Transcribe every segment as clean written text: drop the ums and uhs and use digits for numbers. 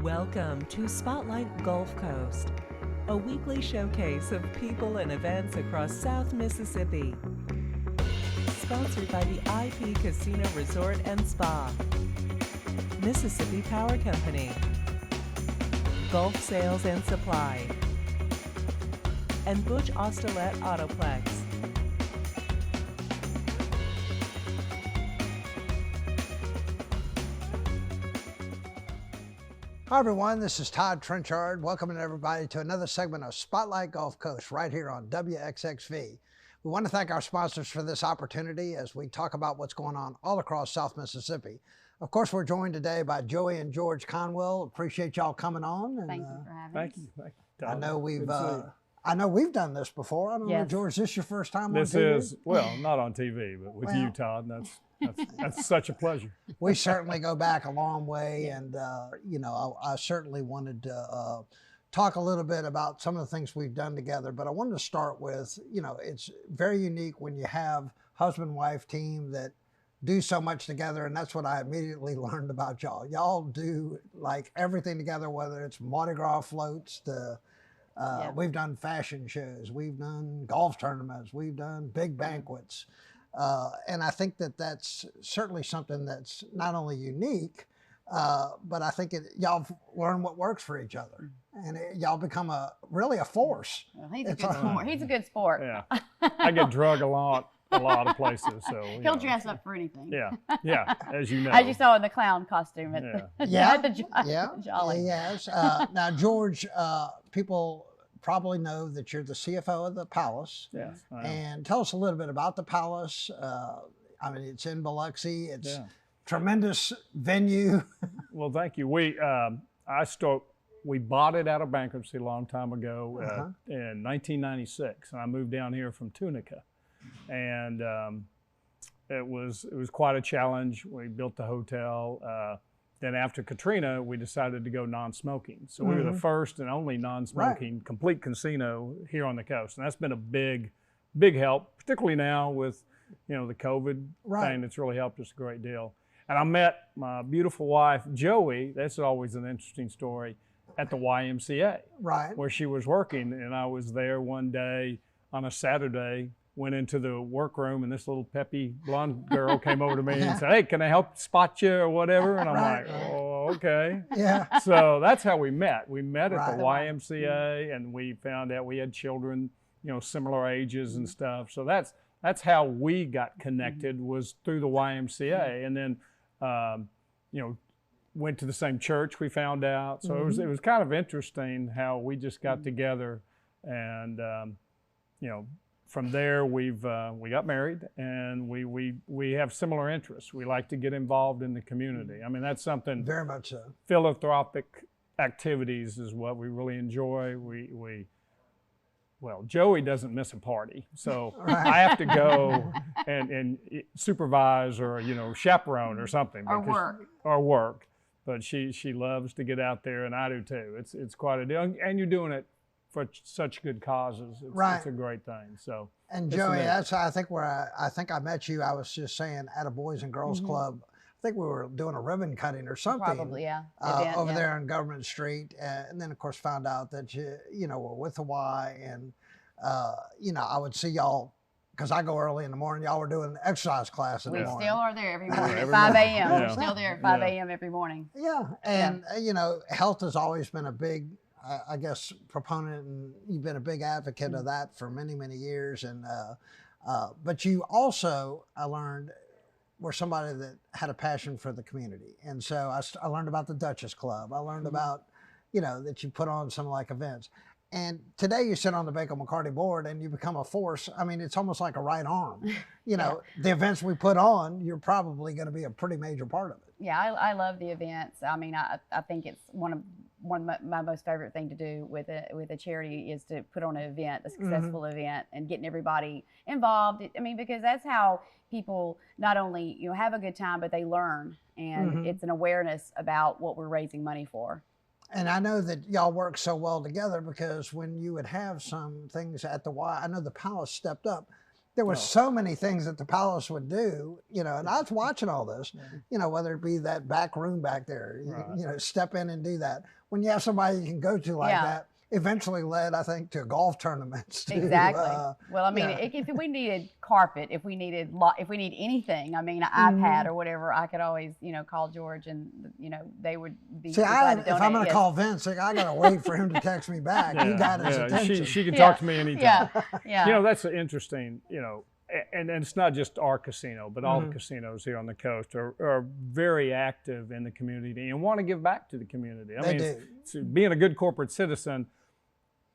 Welcome to Spotlight Gulf Coast, a weekly showcase of people and events across South Mississippi. Sponsored by the IP Casino Resort and Spa, Mississippi Power Company, Gulf Sales and Supply, and Butch Osterlet Autoplex. Hi everyone, this is Todd Trenchard, welcoming everybody to another segment of Spotlight Gulf Coast right here on WXXV. We want to thank our sponsors for this opportunity as we talk about what's going on all across South Mississippi. Of course, we're joined today by Joey and George Conwell. Appreciate y'all coming on. And, Thank you for having us. Thank you. I know we've done this before. I don't know, George, this your first time on TV? This is, well, not on TV, but with you, Todd. That's such a pleasure. We certainly go back a long way, and I certainly wanted to talk a little bit about some of the things we've done together. But I wanted to start with, it's very unique when you have husband-wife team that do so much together, and that's what I immediately learned about y'all. Y'all do like everything together, whether it's Mardi Gras floats to we've done fashion shows, we've done golf tournaments, we've done big banquets. And I think that that's certainly something that's not only unique, but I think y'all learn what works for each other, and y'all become really a force. Well, he's a good sport. He's a good sport. Yeah, I get drugged a lot of places, so he'll dress up for anything. Yeah, as you know. As you saw in the clown costume at the Jolly. Yes. Now, George, people probably know that you're the CFO of the Palace. Yes. And tell us a little bit about the Palace. It's in Biloxi. It's a tremendous venue. Well, thank you. We bought it out of bankruptcy a long time ago in 1996, and I moved down here from Tunica, and it was quite a challenge. We built the hotel. Then after Katrina, we decided to go non-smoking. So we were the first and only non-smoking complete casino here on the coast. And that's been a big help, particularly now with, the COVID thing that's really helped us a great deal. And I met my beautiful wife, Joey, that's always an interesting story, at the YMCA, where she was working. And I was there one day on a Saturday, went into the workroom, and this little peppy blonde girl came over to me and said, "Hey, can I help spot you or whatever?" And I'm like, "Oh, okay." Yeah. So that's how we met. We met at the YMCA, and we found out we had children, similar ages and stuff. So that's how we got connected, was through the YMCA, and then went to the same church. We found out. So it was kind of interesting how we just got together, and from there, we got married, and we have similar interests. We like to get involved in the community. I mean, that's something very much so. Philanthropic activities is what we really enjoy. Well, Joey doesn't miss a party, so I have to go and supervise or chaperone or something. Or work. But she loves to get out there, and I do too. It's quite a deal, and you're doing it for such good causes. It's a great thing. So, and Joey, that's I think I met you. I was just saying at a Boys and Girls Club. I think we were doing a ribbon cutting or something. Probably, over there on Government Street, and then of course found out that you were with the Y, and I would see y'all because I go early in the morning. Y'all were doing an exercise class in the morning. We still are there every morning at 5 a.m. We're still there at 5 a.m. every morning. Yeah, and health has always been a big, I guess, proponent, and you've been a big advocate of that for many, many years. And but you also, I learned, were somebody that had a passion for the community. And so I learned about the Duchess Club. I learned about, that you put on some like events. And today you sit on the Baker McCarty board and you become a force. I mean, it's almost like a right arm. The events we put on, you're probably going to be a pretty major part of it. Yeah, I love the events. I mean, I think it's one of my most favorite thing to do with a charity is to put on an event, a successful event, and getting everybody involved. I mean, because that's how people not only have a good time, but they learn, and it's an awareness about what we're raising money for. And I know that y'all work so well together because when you would have some things at the Y, I know the Palace stepped up there were so many things that the palace would do, you know, and I was watching all this, you know, whether it be that back room back there, you know, step in and do that. When you have somebody you can go to like that, eventually led, I think, to golf tournaments. Exactly. Well, I mean, if we needed carpet, if we need anything, I mean, an iPad or whatever, I could always, you know, call George and, you know, they would be glad to donate. If I'm going to call Vince, I got to wait for him to text me back. You got his attention. She can talk to me anytime. Yeah. You know, that's interesting, you know, and it's not just our casino, but all the casinos here on the coast are very active in the community and want to give back to the community. I mean, it's being a good corporate citizen,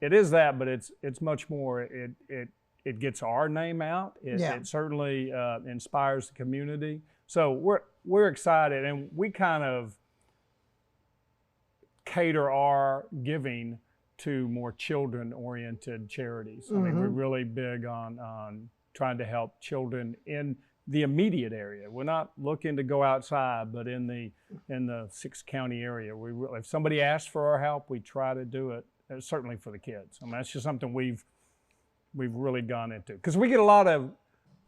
it is that, but it's much more. It gets our name out. It certainly inspires the community. So we're excited, and we kind of cater our giving to more children-oriented charities. I mean, we're really big on trying to help children in the immediate area. We're not looking to go outside, but in the 6-county area. If somebody asks for our help, we try to do it. Certainly for the kids. I mean, that's just something we've really gone into, because we get a lot of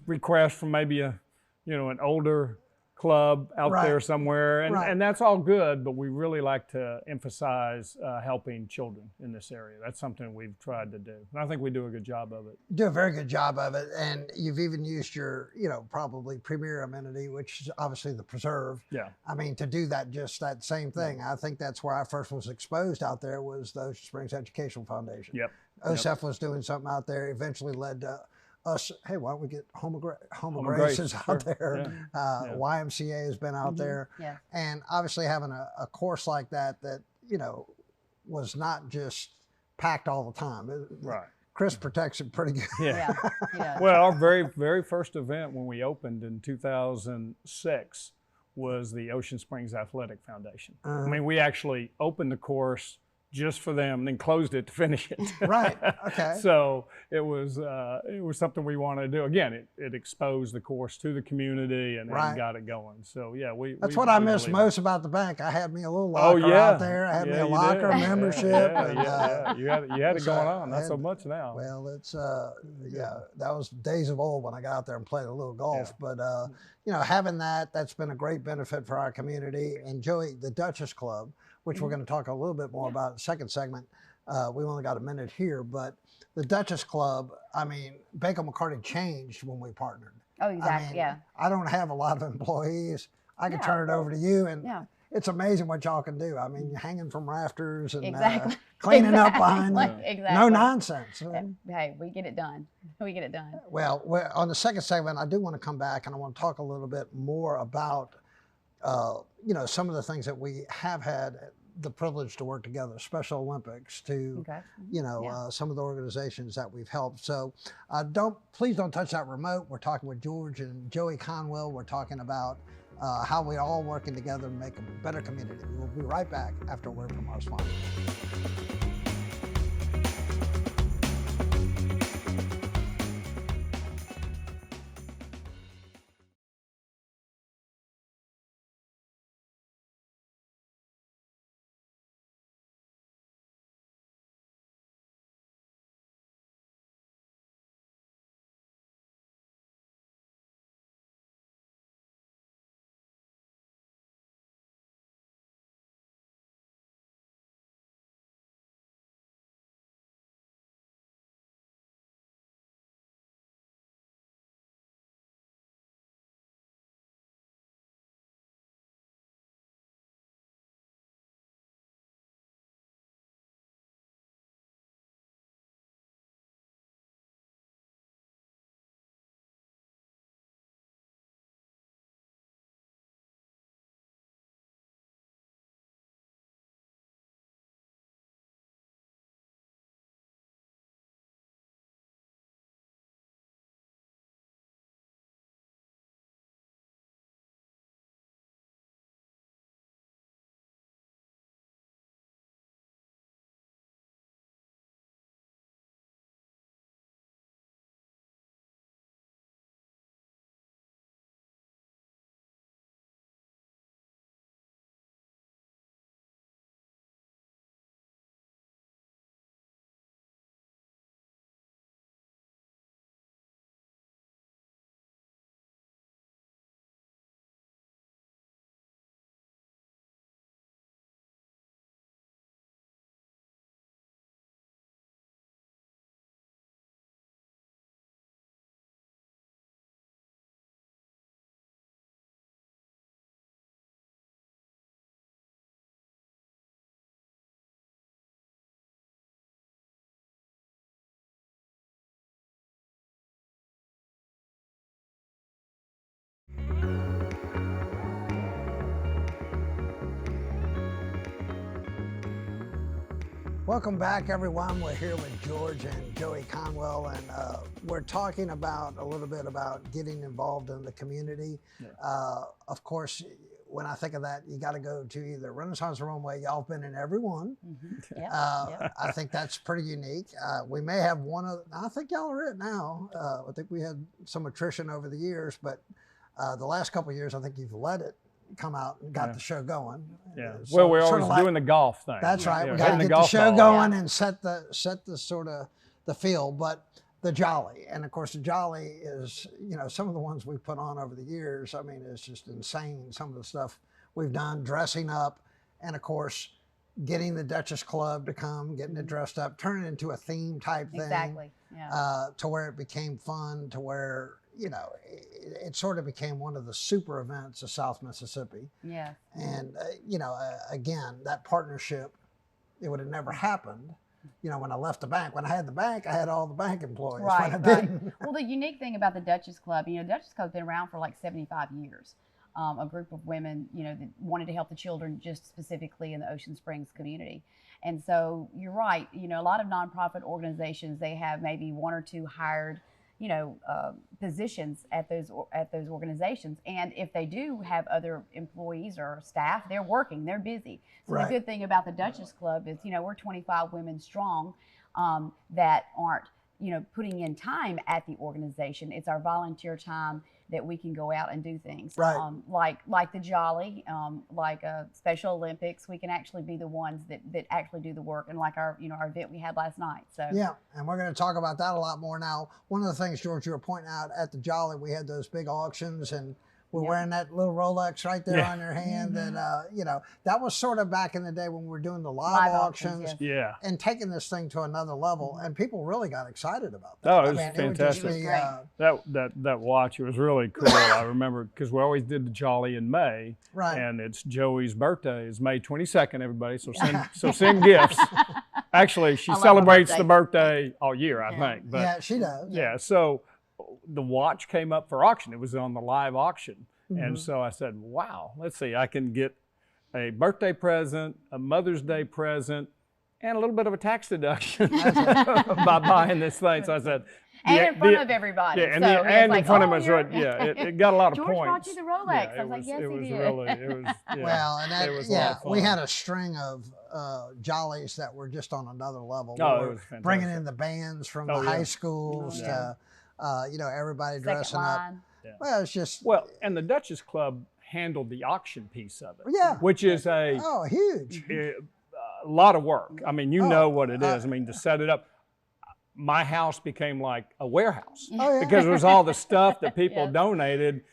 requests from maybe an older club out there somewhere, and that's all good, but we really like to emphasize helping children in this area. That's something we've tried to do, and I think we do a good job of it. Do a very good job of it, and you've even used your, probably premier amenity, which is obviously the preserve. Yeah. I mean, to do that same thing. I think that's where I first was exposed out there, was the Ocean Springs Educational Foundation. Yep. OSEF was doing something out there, eventually led to us, hey, why don't we get Home of Graces out there? YMCA has been out there. Yeah. And obviously having a course like that, was not just packed all the time. Right. Chris protects it pretty good. Yeah. Well, our very, very first event when we opened in 2006 was the Ocean Springs Athletic Foundation. I mean, we actually opened the course just for them, and then closed it to finish it. Right. Okay. So it was something we wanted to do. Again, it exposed the course to the community and got it going. So yeah, that's what I miss most about the bank. I had me a little locker out there. I had me a locker membership. You had it going on. Not so much now. Well, it's that was days of old when I got out there and played a little golf. But having that's been a great benefit for our community. And Joey, the Duchess Club, which we're going to talk a little bit more about in the second segment. We only got a minute here, but the Duchess Club, I mean, Baker McCarty changed when we partnered. Oh, exactly, I don't have a lot of employees. I can turn it over to you, and it's amazing what y'all can do. I mean, you're hanging from rafters and cleaning up behind you. No nonsense. Hey, we get it done. We get it done. Well, on the second segment, I do want to come back, and I want to talk a little bit more about some of the things that we have had the privilege to work together, Special Olympics, to, some of the organizations that we've helped. So please don't touch that remote. We're talking with George and Joey Conwell. We're talking about how we're all working together to make a better community. We'll be right back after a word from our sponsor. Welcome back, everyone. We're here with George and Joey Conwell, and we're talking about a little bit about getting involved in the community. Yeah. Of course, when I think of that, you got to go to either Renaissance or Runway. Y'all have been in every one. Mm-hmm. Yep. I think that's pretty unique. We may have one of, I think y'all are it now. I think we had some attrition over the years, but the last couple of years, I think you've let it come out and got the show going. Yeah. So, Well, we're sort always of like, doing the golf thing. that's right. Yeah, We got to hitting get the golf show ball. going and set the sort of the feel. But the Jolly, and of course the Jolly is, you know, some of the ones we've put on over the years. I mean, it's just insane. Some of the stuff we've done, dressing up, and of course getting the Duchess Club to come, getting it dressed up, turning it into a theme type thing. Exactly. Yeah. To where it became fun, to where, you know, it sort of became one of the super events of South Mississippi. Yeah. And, you know, again, that partnership, it would have never happened, you know, when I left the bank. When I had the bank, I had all the bank employees. Right, When I right. didn't. Well, the unique thing about the Duchess Club, you know, Duchess Club's been around for like 75 years. A group of women, you know, that wanted to help the children just specifically in the Ocean Springs community. And so you're right, you know, a lot of nonprofit organizations, they have maybe one or two hired, you know, positions at those organizations. And if they do have other employees or staff, they're working, they're busy. So Right. the good thing about the Duchess Club is, you know, we're 25 women strong that aren't, you know, putting in time at the organization. It's our volunteer time that we can go out and do things. Right. Like the Jolly, like Special Olympics, we can actually be the ones that actually do the work, and like our, you know, our event we had last night. So Yeah, and we're going to talk about that a lot more now. One of the things, George, you were pointing out at the Jolly, we had those big auctions, and we're Yep. wearing that little Rolex right there Yeah. on your hand. And, you know, that was sort of back in the day when we were doing the live Live auctions. auctions, Yeah. And taking this thing to another level, and people really got excited about that. Oh, it was would just fantastic. be, That watch, it was really cool. I remember because we always did the Jolly in May, right. and it's Joey's birthday is May 22nd. Everybody, so send gifts. Actually, she I love her celebrates birthday. the birthday all year, I Yeah. think. But Yeah, she does. yeah, so the watch came up for auction. It was on the live auction, and Mhm. so I said, "Wow, let's see, I can get a birthday present, a Mother's Day present, and a little bit of a tax deduction by buying this thing." So I said, and in front of everybody. yeah, and, so the, it's and like, in front oh, of us, you're- it got a lot of George points. brought you the Rolex. Yeah, I was like, yes, it he was did. really, it was, yeah, Well, and that, it was a lot yeah, of we fun. had a string of Jollies that were just on another level. Oh, We it were was fantastic. bringing in the bands from Oh, the yeah. high schools Yeah. to, you know, everybody Second dressing up. line. Well, it's just, Well, and the Duchess Club handled the auction piece of it, yeah. which is a Huge. lot of work. I mean, you Oh, know what it is. I mean, to set it up, my house became like a warehouse Oh, yeah. because it was all the stuff that people Yes. donated.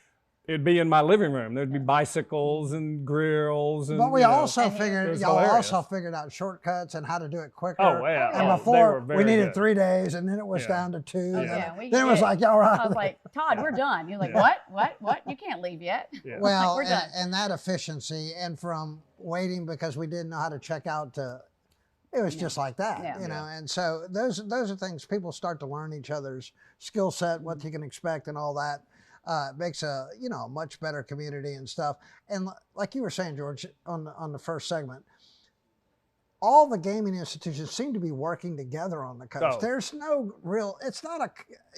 It'd be in my living room. There'd be bicycles and grills, and But we you know. also And it figured, was y'all hilarious. also figured out shortcuts and how to do it quicker. Oh yeah, And Oh, before they were we very needed good. 3 days, and then it was Yeah. down to 2. Oh, Then, yeah, we then it was did. like, y'all right. I was like, Todd, we're done. You're like, Yeah. what? You can't leave yet. Yeah. well, we're done. and that efficiency, and from waiting because we didn't know how to check out to, it was just like that, Yeah. you know. And so those are things people start to learn each other's skill set, what you can expect, and all that. It makes a much better community and stuff. And like you were saying, George, on the first segment, all the gaming institutions seem to be working together on the coast. Oh. There's no real, it's not a,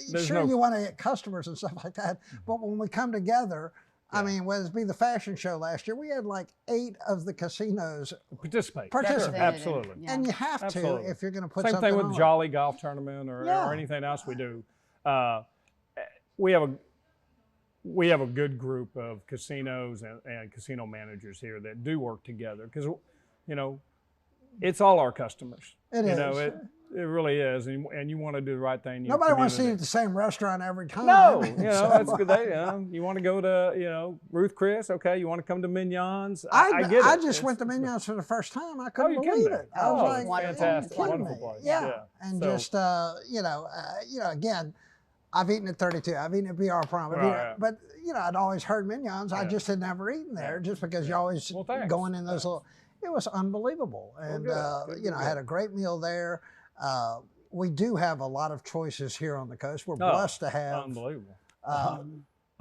There's sure no- you want to get customers and stuff like that, but when we come together, I Yeah. mean, whether it be the fashion show last year, we had like 8 of the casinos, Participate. Participate. Absolutely. Yeah. and you have to Absolutely. if you're going to put Same something thing with on. the Jolly Golf Tournament or Yeah. anything else we do. We have a good group of casinos and casino managers here that do work together because, you know, it's all our customers. It you is. know, it really is, and you want to do the right thing. in your Nobody wants to eat community. at the same restaurant every time. No, you know, So, that's good. You want to go to, Ruth Chris, okay, you want to come to Mignon's. I get it. I just It's- went to Mignon's for the first time. I couldn't you believe kidding it. me? I was Oh, like, it's wonderful. fantastic, "Are you wonderful kidding me?" place. Yeah, and So- just again, I've eaten at 32. I've eaten at BR Prom. I've eaten Right. but I'd always heard Mignon's. I Yeah. just had never eaten there, Yeah. just because you always Well, thanks. going in those Thanks. little. It was unbelievable, and good, I had a great meal there. We do have a lot of choices here on the coast. We're Oh, blessed to have. Unbelievable. Uh,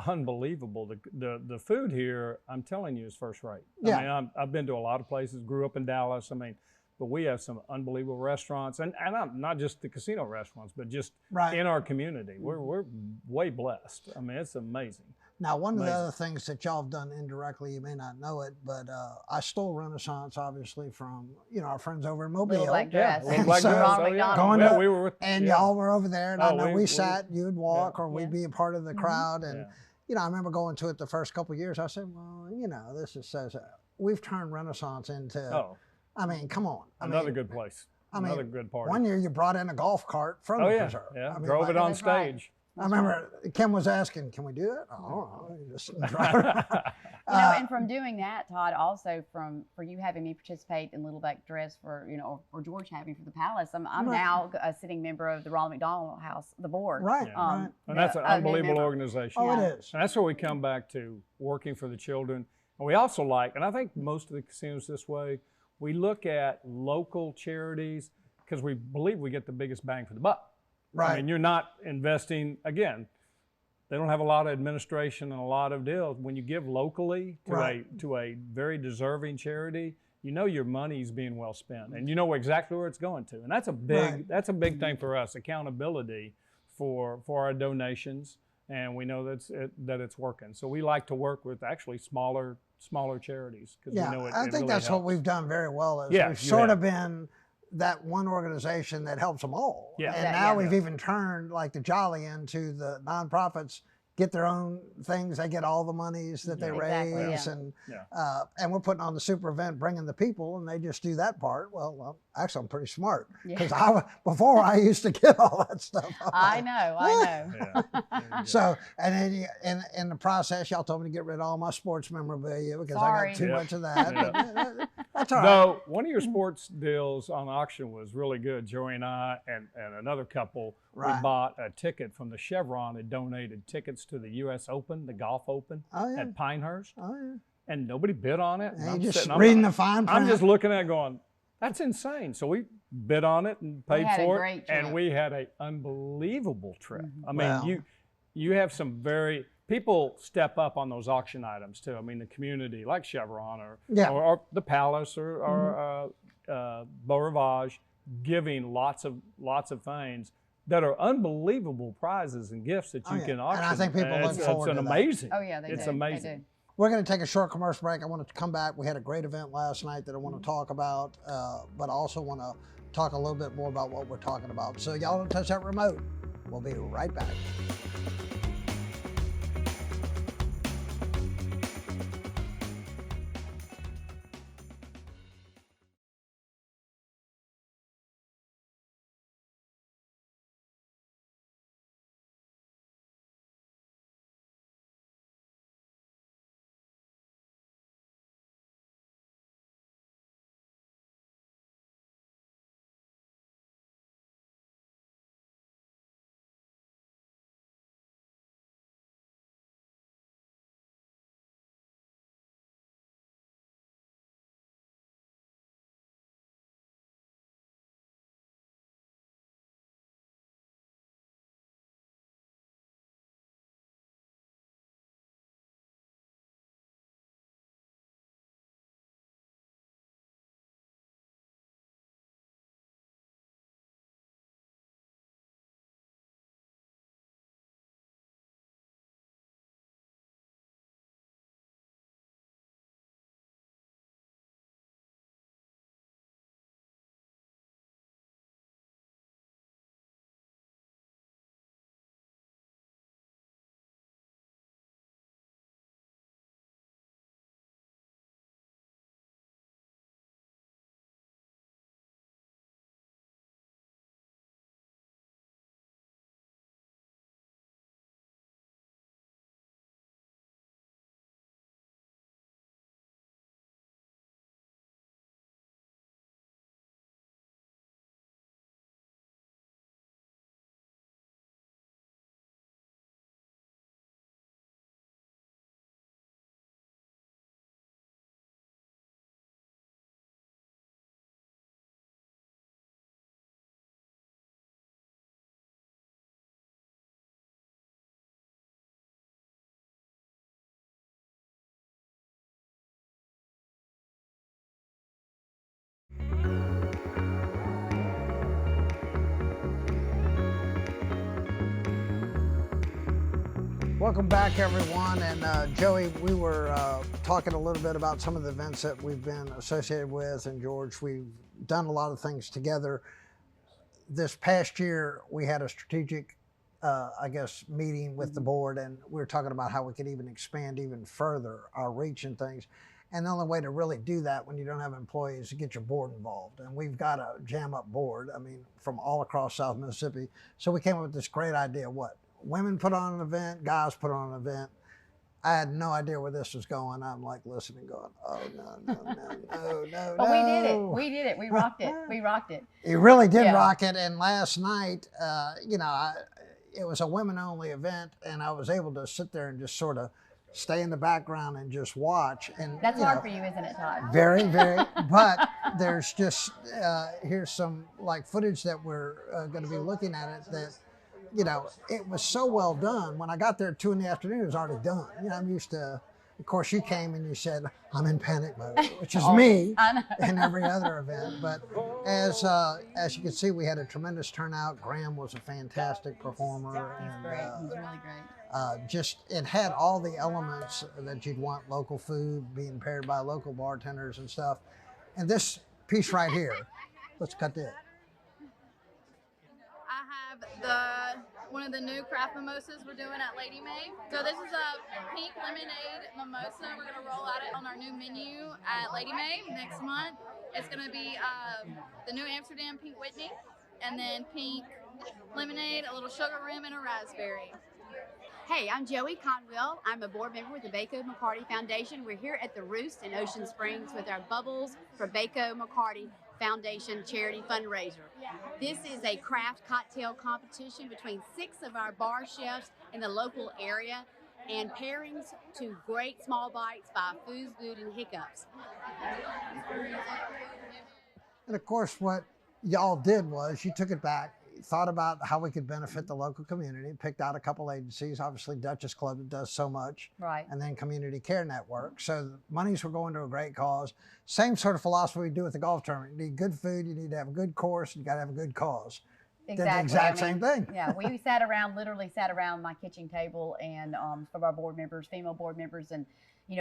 Unbelievable. The food here, I'm telling you, is first rate. Yeah. I mean, I've been to a lot of places, grew up in Dallas. I mean, but we have some unbelievable restaurants, and not just the casino restaurants, but just Right. in our community. We're way blessed. I mean, it's amazing. Now, one of the Amazing. other things that y'all have done indirectly, you may not know it, but I stole Renaissance, obviously, from, our friends over in Mobile. Little Black Dress. Little Black So, Dress. Ronald Oh, yeah. McDonald. Going to- we were with, And yeah. y'all were over there, and I Oh, know we- we we- sat, you'd walk, or we'd Yeah. be a part of the crowd. And, Yeah. I remember going to it the first couple of years. I said, well, this is so, we've turned Renaissance into, Oh, I mean, come on. another good place. I mean, Another good party. One year you brought in a golf cart from Oh the yeah, preserve. yeah. I mean, Drove it on That's right. stage. I remember Kim was asking, can we do it? I don't know. You just drive around. And from doing that, Todd, also for you having me participate in Little Black Dress for, or George having for the Palace, I'm Right. now a sitting member of the Ronald McDonald House, the board. Right, Yeah. right. And that's an a new unbelievable member. organization. Oh, Yeah. it is. And that's where we come back to working for the children. And we also like, and I think most of the casinos this way, we look at local charities because we believe we get the biggest bang for the buck. Right. I mean, you're not investing, again, they don't have a lot of administration and a lot of deals. When you give locally to a very deserving charity, your money's being well spent, and you know exactly where it's going to. And that's a big thing for us, accountability for our donations, and we know that it's working. So we like to work with actually smaller charities because Yeah, we know it I think really that's what helps. we've done very well. Is Yeah, we've you sort have. of been that one organization that helps them all. Yeah. And Yeah, now yeah. we've even turned like the Jolly into the nonprofits get their own things. They get all the monies that they Exactly, raise, yeah. and we're putting on the super event, bringing the people, and they just do that part. Well, actually, I'm pretty smart because before I used to get all that stuff. I know. Yeah. So, and then in the process, y'all told me to get rid of all my sports memorabilia because I Sorry. got too Yep. much of that. Yeah. But that's all right. Though one of your sports deals on auction was really good. Joey and I and another couple, Right. we bought a ticket from the Chevron and donated tickets to the U.S. Open, the golf open Oh, yeah. at Pinehurst, Oh, yeah. and nobody bid on it. And I'm you just sitting- reading the fine print. I'm just looking at it going, that's insane. So we bid on it and paid had a for great it, and trip. we had an unbelievable trip. I mean, Wow. you have some people step up on those auction items too. I mean, the community like Chevron or the Palace or Beau Rivage giving lots of things that are unbelievable prizes and gifts that you yeah. can And auction. I think people look forward it's to that. amazing. Oh yeah, It's do. amazing. They do. We're going to take a short commercial break. I want to come back. We had a great event last night that I want to talk about, but I also want to talk a little bit more about what we're talking about. So y'all don't touch that remote. We'll be right back. Welcome back, everyone. And Joey, we were talking a little bit about some of the events that we've been associated with. And George, we've done a lot of things together. This past year, we had a strategic, meeting with the board, and we were talking about how we could even expand even further our reach and things. And the only way to really do that when you don't have employees is to get your board involved. And we've got a jam-up board, from all across South Mississippi. So we came up with this great idea. Women put on an event, guys put on an event. I had no idea where this was going. I'm like listening, going, oh, no. But we did it. We did it. We rocked it. We rocked it. You really did rock it. And last night, it was a women-only event, and I was able to sit there and just sort of stay in the background and just watch. And that's hard for you, isn't it, Todd? Very, very. But there's just here's some footage that we're going to be looking at it that. It was so well done. When I got there at 2 in the afternoon, it was already done. I'm used to, of course, you came and you said, I'm in panic mode, which is me in every other event. But as you can see, we had a tremendous turnout. Graham was a fantastic performer. He's great. He's really great. It had all the elements that you'd want: local food, being paired by local bartenders and stuff. And this piece right here, let's cut it. One of the new craft mimosas we're doing at Lady May. So this is a pink lemonade mimosa. We're gonna roll out it on our new menu at Lady May next month. It's gonna be the new Amsterdam Pink Whitney, and then pink lemonade, a little sugar rim, and a raspberry. Hey, I'm Joey Conwell. I'm a board member with the Baco McCarty Foundation. We're here at the Roost in Ocean Springs with our Bubbles for Baco McCarty Foundation charity fundraiser. This is a craft cocktail competition between 6 of our bar chefs in the local area, and pairings to great small bites by Food Good and Hiccups. And of course, what y'all did was you took it back, thought about how we could benefit the local community, picked out a couple agencies, obviously Duchess Club that does so much, right, and then Community Care Network. So the monies were going to a great cause. Same sort of philosophy we do with the golf tournament. You need good food, you need to have a good course, you got to have a good cause. Exactly. Did the exact same thing. Yeah, we literally sat around my kitchen table, and some of our board members, female board members, and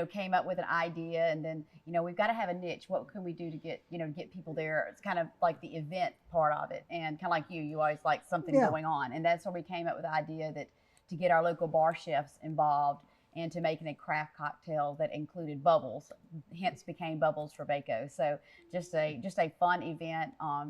came up with an idea, and then we've got to have a niche. What can we do to get get people there? It's kind of like the event part of it, and kind of like you always like something going on, and that's where we came up with the idea that to get our local bar chefs involved and to making a craft cocktail that included bubbles, hence became Bubbles for Baco. So just a fun event. I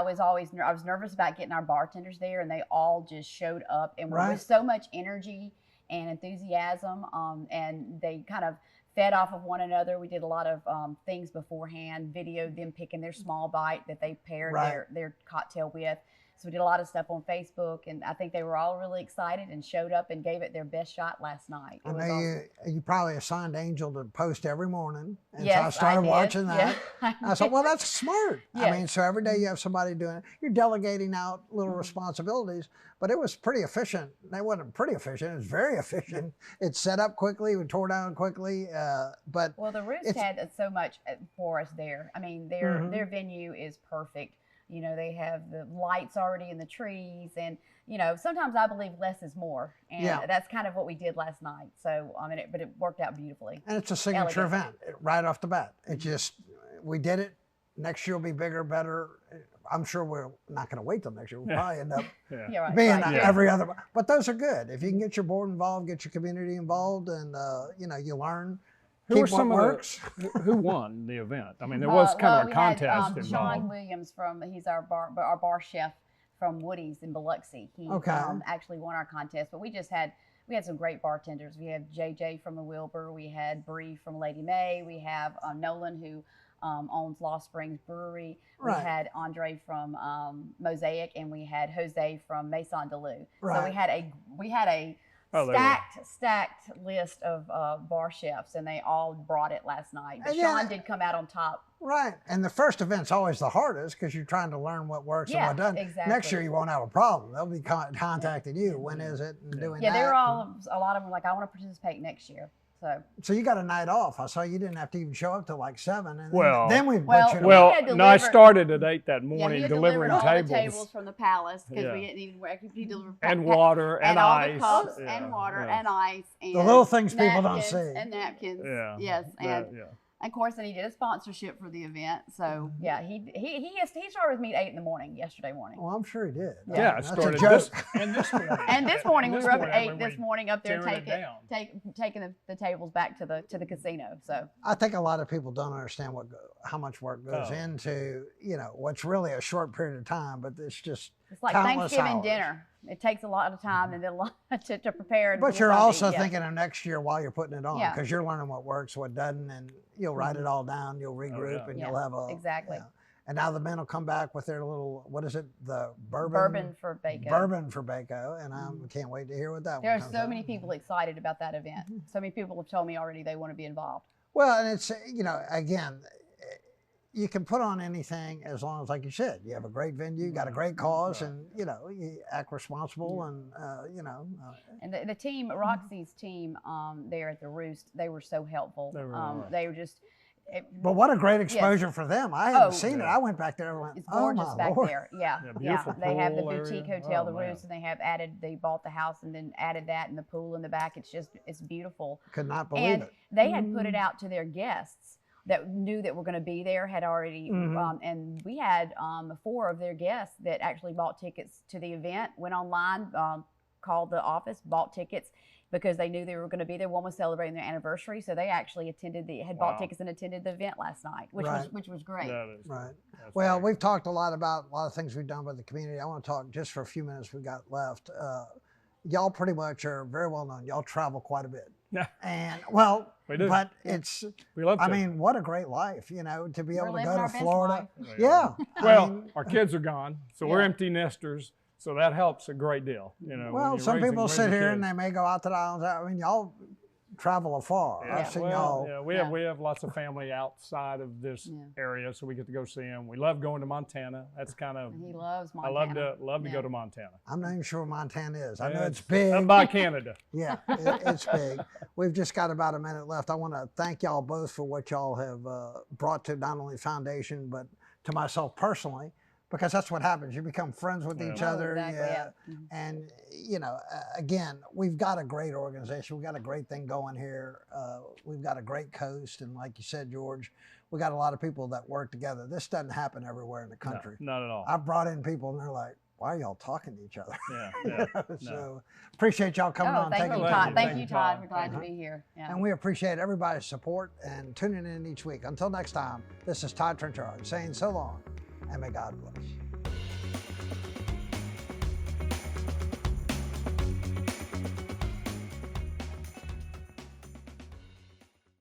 was nervous about getting our bartenders there, and they all just showed up and were with so much energy and enthusiasm, and they kind of fed off of one another. We did a lot of things beforehand, videoed them picking their small bite that they paired their cocktail with. So we did a lot of stuff on Facebook, and I think they were all really excited and showed up and gave it their best shot last night. I know you probably assigned Angel to post every morning, and yes, so I started watching that. Yeah. I thought, well, that's smart. Yes. So every day you have somebody doing it. You're delegating out little responsibilities, but it was pretty efficient. It wasn't pretty efficient. It was very efficient. It set up quickly. We tore down quickly. But the Roost had so much for us there. Their venue is perfect. They have the lights already in the trees, and sometimes I believe less is more, and that's kind of what we did last night. So but it worked out beautifully. And it's a signature event right off the bat. We did it. Next year will be bigger, better. I'm sure we're not going to wait till next year. We'll probably end up being every other. But those are good. If you can get your board involved, get your community involved, and you learn. Who won the event? There was kind of a contest involved. Sean Williams he's our bar chef from Woody's in Biloxi. He actually won our contest, but we had some great bartenders. We have JJ from the Wilbur. We had Bree from Lady May. We have Nolan, who owns Lost Springs Brewery. We had Andre from Mosaic, and we had Jose from Maison de Lou. So we had a stacked list of bar chefs, and they all brought it last night. But Sean did come out on top. Right, and the first event's always the hardest because you're trying to learn what works and what doesn't. Exactly. Next year you won't have a problem. They'll be contacting you. When is it? And doing that. Yeah, they were a lot of them like, I want to participate next year. So you got a night off. I saw you didn't have to even show up till like 7, and Well- then we Well, put you to Well, had no, I delivered- started at 8 that Yeah, morning he had delivering delivered all tables. the tables from the palace because Yeah. we didn't even work. He delivered And water and all ice. the cups Yeah, and water yeah. and ice and The little things people don't napkins see. and napkins. Yeah. Yes, and Yeah. of course, then he did a sponsorship for the event. So Mm-hmm. yeah, he started with me at 8 in the morning yesterday morning. Well, I'm sure he did. Yeah, I That's a started joke. this morning. And this morning we This were up at morning 8 when this we morning up there tearing it down. taking the tables back to the casino. So I think a lot of people don't understand how much work goes Oh. into, what's really a short period of time, but it's just it's like countless Thanksgiving hours. dinner. It takes a lot of time and then a lot to prepare. and But for you're Sunday, also yeah. thinking of next year while you're putting it on, Yeah. because you're learning what works, what doesn't, and you'll write it all down, you'll regroup, yeah. and Yeah, you'll have a exactly. And now the men will come back with their little, what is it, the Bourbon for bacon. Bourbon for Baco, and I can't wait to hear what that There one are comes so out. many people excited about that event. So many people have told me already they want to be involved. Well, and it's, again, you can put on anything as long as, like you said, you have a great venue, got a great cause, and, you act responsible and, And the team, Roxy's team there at the Roost, they were so helpful. They really were. They were just, But what a great exposure for them. I haven't Oh. seen it. Yeah. I went back there and went, it's oh gorgeous my back Lord. there. Yeah, Yeah, yeah. beautiful They have the pool boutique area. hotel, Oh, the man. Roost, and they bought the house and then added that and the pool in the back. It's beautiful. Could not believe And it. they had put it out to their guests that knew that were going to be there, had already, and we had 4 of their guests that actually bought tickets to the event, went online, called the office, bought tickets because they knew they were going to be there. One was celebrating their anniversary, so they actually had bought Wow. tickets and attended the event last night, which Right. was great. That is Right. that's Well, great. we've talked a lot about a lot of things we've done with the community. I want to talk just for a few minutes we got left. Y'all pretty much are very well known. Y'all travel quite a bit. Yeah. And, well, We do. but it's, We love to. I mean, what a great life, to be We're able to living go our to best Florida. life. Yeah. Well, I mean, our kids are gone, so we're Yeah. empty nesters. So that helps a great deal. when well, you're some people sit raising here and kids. they may go out to the islands. I mean, y'all travel afar. Yeah, I've seen well, y'all. yeah, Yeah. we have lots of family outside of this Yeah. area, so we get to go see them. We love going to Montana. That's kind of And he loves I Montana. love to Yeah. go to Montana. I'm not even sure where Montana is. I know Yeah, it's big. Up by Canada. Yeah, it's big. We've just got about a minute left. I want to thank y'all both for what y'all have brought to not only Foundation, but to myself personally, because that's what happens. You become friends with each Oh, other. exactly, yeah. Mhm. And, again, we've got a great organization. We've got a great thing going here. We've got a great coast. And like you said, George, we got a lot of people that work together. This doesn't happen everywhere in the country. No, not at all. I've brought in people and they're like, why are y'all talking to each other? Yeah, yeah. No. So appreciate y'all coming Oh, on. thank taking you, the Todd. time. Thank you, Todd. Todd. We're glad to be here. Yeah. And we appreciate everybody's support and tuning in each week. Until next time, this is Todd Trenchard saying so long and may God bless.